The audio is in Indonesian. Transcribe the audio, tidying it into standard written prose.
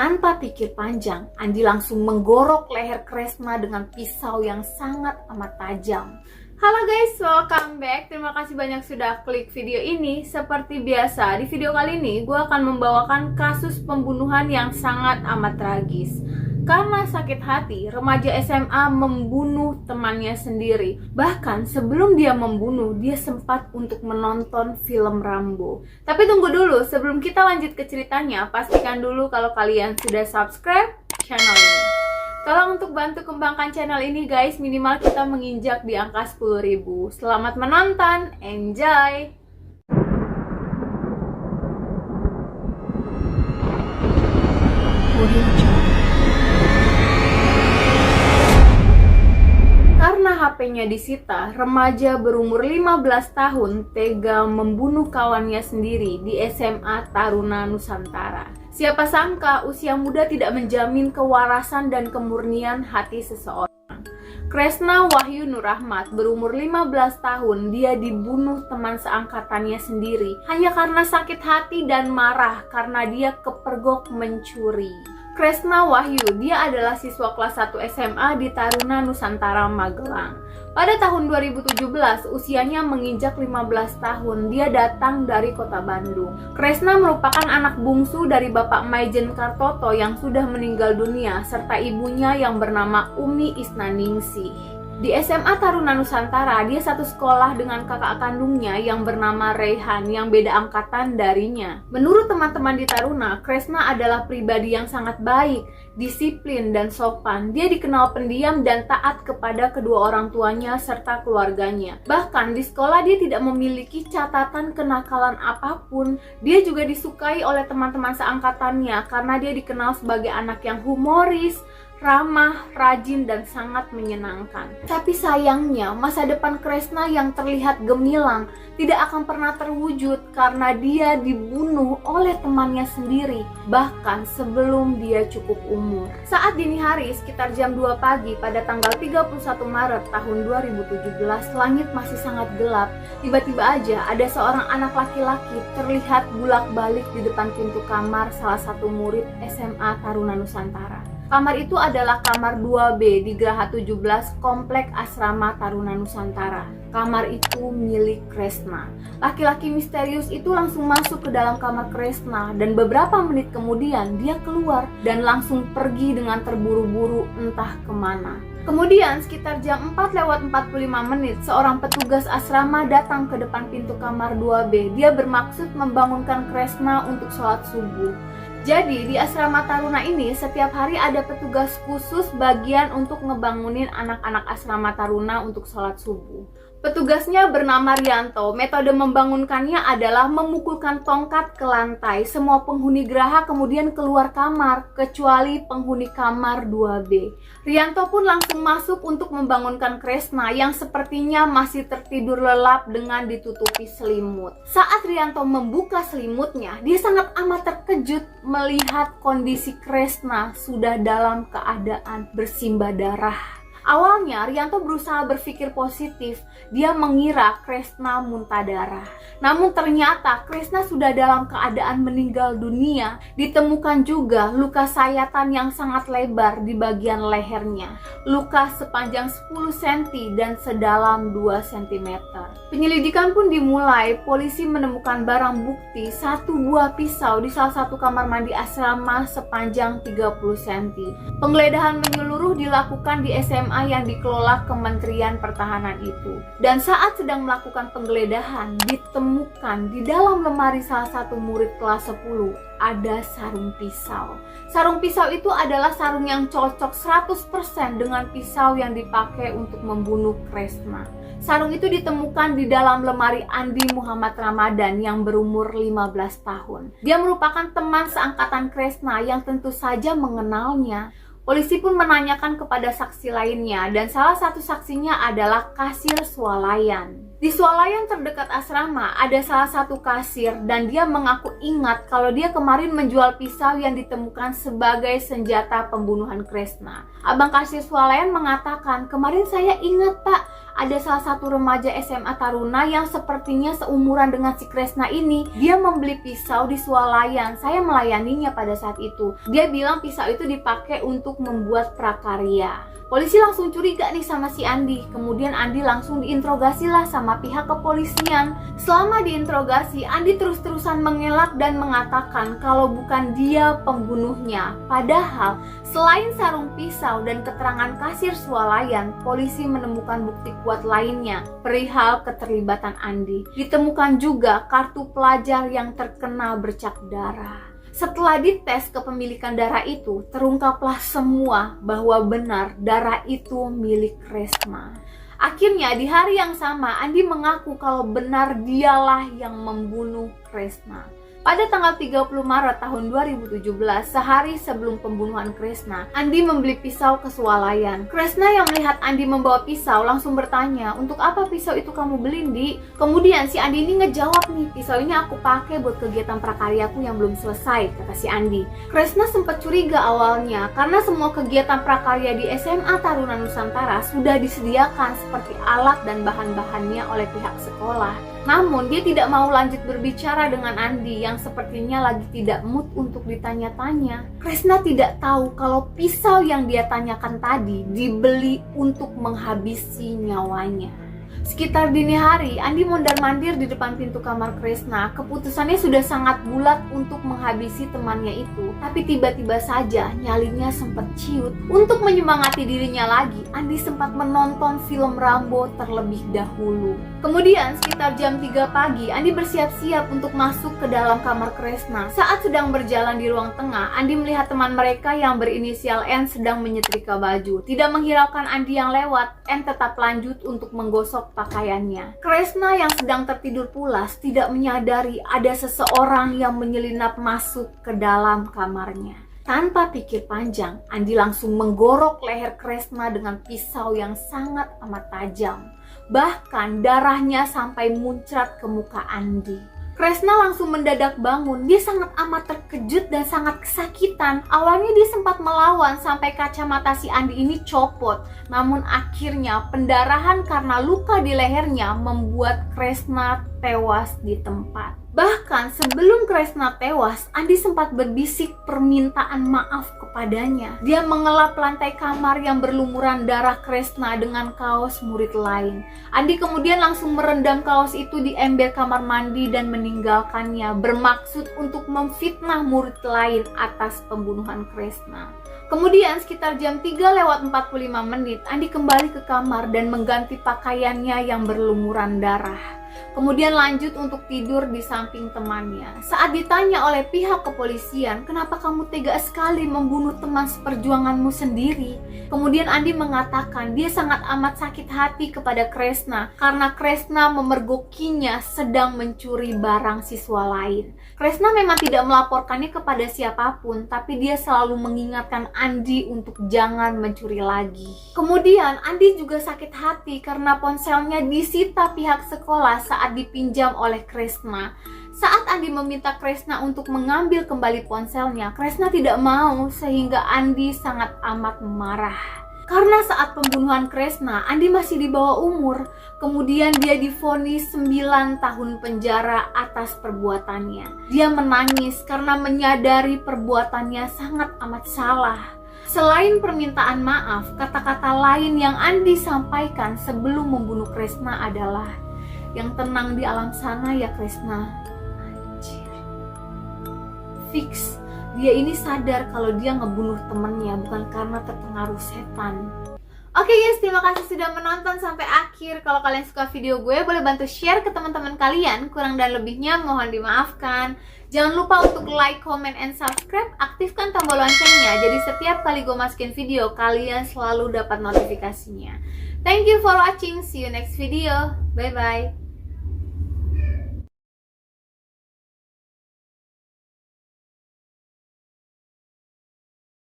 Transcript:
Tanpa pikir panjang, Andi langsung menggorok leher Kresna dengan pisau yang sangat amat tajam. Halo guys, welcome back. Terima kasih banyak sudah klik video ini. Seperti biasa, di video kali ini gue akan membawakan kasus pembunuhan yang sangat amat tragis. Karena sakit hati, remaja SMA membunuh temannya sendiri. Bahkan sebelum dia membunuh, dia sempat untuk menonton film Rambo. Tapi tunggu dulu, sebelum kita lanjut ke ceritanya, pastikan dulu kalau kalian sudah subscribe channel ini. Tolong untuk bantu kembangkan channel ini guys, minimal kita menginjak di angka 10.000. Selamat menonton, enjoy! Karena HP-nya disita, remaja berumur 15 tahun tega membunuh kawannya sendiri di SMA Taruna Nusantara. Siapa sangka usia muda tidak menjamin kewarasan dan kemurnian hati seseorang. Kresna Wahyu Nurrahmat berumur 15 tahun, dia dibunuh teman seangkatannya sendiri hanya karena sakit hati dan marah karena dia kepergok mencuri. Kresna Wahyu, dia adalah siswa kelas 1 SMA di Taruna Nusantara Magelang. Pada tahun 2017, usianya menginjak 15 tahun, dia datang dari kota Bandung. Kresna merupakan anak bungsu dari Bapak Maijen Kartoto yang sudah meninggal dunia, serta ibunya yang bernama Umi Isnaningsih. Di SMA Taruna Nusantara, dia satu sekolah dengan kakak kandungnya yang bernama Rehan yang beda angkatan darinya. Menurut teman-teman di Taruna, Kresna adalah pribadi yang sangat baik, disiplin, dan sopan. Dia dikenal pendiam dan taat kepada kedua orang tuanya serta keluarganya. Bahkan di sekolah dia tidak memiliki catatan kenakalan apapun. Dia juga disukai oleh teman-teman seangkatannya karena dia dikenal sebagai anak yang humoris, ramah, rajin, dan sangat menyenangkan. Tapi sayangnya, masa depan Kresna yang terlihat gemilang tidak akan pernah terwujud karena dia dibunuh oleh temannya sendiri, bahkan sebelum dia cukup umur. Saat dini hari, sekitar jam 2 pagi pada tanggal 31 Maret tahun 2017, langit masih sangat gelap. Tiba-tiba aja ada seorang anak laki-laki terlihat bolak-balik di depan pintu kamar salah satu murid SMA Taruna Nusantara. Kamar itu adalah kamar 2B di Geraha 17 Komplek Asrama Taruna Nusantara. Kamar itu milik Kresna. Laki-laki misterius itu langsung masuk ke dalam kamar Kresna dan beberapa menit kemudian dia keluar dan langsung pergi dengan terburu-buru entah kemana. Kemudian sekitar jam 4:45 seorang petugas asrama datang ke depan pintu kamar 2B. Dia bermaksud membangunkan Kresna untuk sholat subuh. Jadi di asrama Taruna ini setiap hari ada petugas khusus bagian untuk ngebangunin anak-anak asrama Taruna untuk sholat subuh. Petugasnya bernama Rianto. Metode membangunkannya adalah memukulkan tongkat ke lantai. Semua penghuni geraha kemudian keluar kamar, kecuali penghuni kamar 2B. Rianto pun langsung masuk untuk membangunkan Kresna yang sepertinya masih tertidur lelap dengan ditutupi selimut. Saat Rianto membuka selimutnya, dia sangat amat terkejut melihat kondisi Kresna sudah dalam keadaan bersimbah darah. Awalnya Rianto berusaha berpikir positif. Dia mengira Kresna muntah darah. Namun ternyata Kresna sudah dalam keadaan meninggal dunia. Ditemukan juga luka sayatan yang sangat lebar di bagian lehernya. Luka sepanjang 10 cm dan sedalam 2 cm. Penyelidikan pun dimulai. Polisi menemukan barang bukti satu buah pisau di salah satu kamar mandi asrama sepanjang 30 cm. Penggeledahan menyeluruh dilakukan di SMA yang dikelola Kementerian Pertahanan itu. Dan saat sedang melakukan penggeledahan, ditemukan di dalam lemari salah satu murid kelas 10 ada sarung pisau. Sarung pisau itu adalah sarung yang cocok 100% dengan pisau yang dipakai untuk membunuh Kresna. Sarung itu ditemukan di dalam lemari Andi Muhammad Ramadan yang berumur 15 tahun. Dia merupakan teman seangkatan Kresna yang tentu saja mengenalnya. Polisi pun menanyakan kepada saksi lainnya dan salah satu saksinya adalah kasir swalayan. Di swalayan terdekat asrama ada salah satu kasir dan dia mengaku ingat kalau dia kemarin menjual pisau yang ditemukan sebagai senjata pembunuhan Kresna. Abang kasir swalayan mengatakan, kemarin saya ingat pak, ada salah satu remaja SMA Taruna yang sepertinya seumuran dengan si Kresna ini. Dia membeli pisau di swalayan, saya melayaninya pada saat itu. Dia bilang pisau itu dipakai untuk membuat prakarya. Polisi langsung curiga nih sama si Andi. Kemudian Andi langsung diinterogasi lah sama pihak kepolisian. Selama diinterogasi, Andi terus-terusan mengelak dan mengatakan kalau bukan dia pembunuhnya. Padahal selain sarung pisau dan keterangan kasir swalayan, polisi menemukan bukti kuat lainnya perihal keterlibatan Andi. Ditemukan juga kartu pelajar yang terkena bercak darah. Setelah dites kepemilikan darah itu, terungkaplah semua bahwa benar darah itu milik Kresna. Akhirnya di hari yang sama, Andi mengaku kalau benar dialah yang membunuh Kresna. Pada tanggal 30 Maret tahun 2017, sehari sebelum pembunuhan Kresna, Andi membeli pisau ke swalayan. Kresna yang melihat Andi membawa pisau langsung bertanya, untuk apa pisau itu kamu beli, Di? Kemudian si Andi ini ngejawab nih, pisau ini aku pakai buat kegiatan prakaryaku yang belum selesai, kata si Andi. Kresna sempat curiga awalnya, karena semua kegiatan prakarya di SMA Taruna Nusantara sudah disediakan seperti alat dan bahan-bahannya oleh pihak sekolah. Namun dia tidak mau lanjut berbicara dengan Andi yang sepertinya lagi tidak mood untuk ditanya-tanya. Kresna tidak tahu kalau pisau yang dia tanyakan tadi dibeli untuk menghabisi nyawanya. Sekitar dini hari, Andi mondar-mandir di depan pintu kamar Kresna. Keputusannya sudah sangat bulat untuk menghabisi temannya itu. Tapi tiba-tiba saja nyalinya sempat ciut. Untuk menyemangati dirinya lagi, Andi sempat menonton film Rambo terlebih dahulu. Kemudian sekitar jam 3 pagi, Andi bersiap-siap untuk masuk ke dalam kamar Kresna. Saat sedang berjalan di ruang tengah, Andi melihat teman mereka yang berinisial N sedang menyetrika baju. Tidak menghiraukan Andi yang lewat, N tetap lanjut untuk menggosok pakaiannya. Kresna yang sedang tertidur pulas tidak menyadari ada seseorang yang menyelinap masuk ke dalam kamarnya. Tanpa pikir panjang, Andi langsung menggorok leher Kresna dengan pisau yang sangat amat tajam. Bahkan darahnya sampai muncrat ke muka Andi. Kresna langsung mendadak bangun. Dia sangat amat terkejut dan sangat kesakitan. Awalnya dia sempat melawan sampai kacamata si Andi ini copot. Namun akhirnya pendarahan karena luka di lehernya membuat Kresna tewas di tempat. Bahkan sebelum Kresna tewas, Andi sempat berbisik permintaan maaf kepadanya. Dia mengelap lantai kamar yang berlumuran darah Kresna dengan kaos murid lain. Andi kemudian langsung merendam kaos itu di ember kamar mandi dan meninggalkannya, bermaksud untuk memfitnah murid lain atas pembunuhan Kresna. Kemudian sekitar jam 3:45 Andi kembali ke kamar dan mengganti pakaiannya yang berlumuran darah. Kemudian lanjut untuk tidur di samping temannya. Saat ditanya oleh pihak kepolisian, kenapa kamu tega sekali membunuh teman seperjuanganmu sendiri? Kemudian Andi mengatakan dia sangat amat sakit hati kepada Kresna karena Kresna memergokinya sedang mencuri barang siswa lain. Kresna memang tidak melaporkannya kepada siapapun, tapi dia selalu mengingatkan Andi untuk jangan mencuri lagi. Kemudian Andi juga sakit hati karena ponselnya disita pihak sekolah saat dipinjam oleh Kresna. Saat Andi meminta Kresna untuk mengambil kembali ponselnya, Kresna tidak mau sehingga Andi sangat amat marah. Karena saat pembunuhan Kresna, Andi masih di bawah umur. Kemudian dia divonis 9 tahun penjara atas perbuatannya. Dia menangis karena menyadari perbuatannya sangat amat salah. Selain permintaan maaf, kata-kata lain yang Andi sampaikan sebelum membunuh Kresna adalah, yang tenang di alam sana ya Kresna. Anjir. Fix, dia ini sadar kalau dia ngebunuh temennya bukan karena terpengaruh setan. Oke guys, terima kasih sudah menonton sampai akhir. Kalau kalian suka video gue, boleh bantu share ke teman-teman kalian. Kurang dan lebihnya mohon dimaafkan. Jangan lupa untuk like, comment, and subscribe. Aktifkan tombol loncengnya, jadi setiap kali gue masukin video, kalian selalu dapat notifikasinya. Thank you for watching. See you next video. Bye-bye.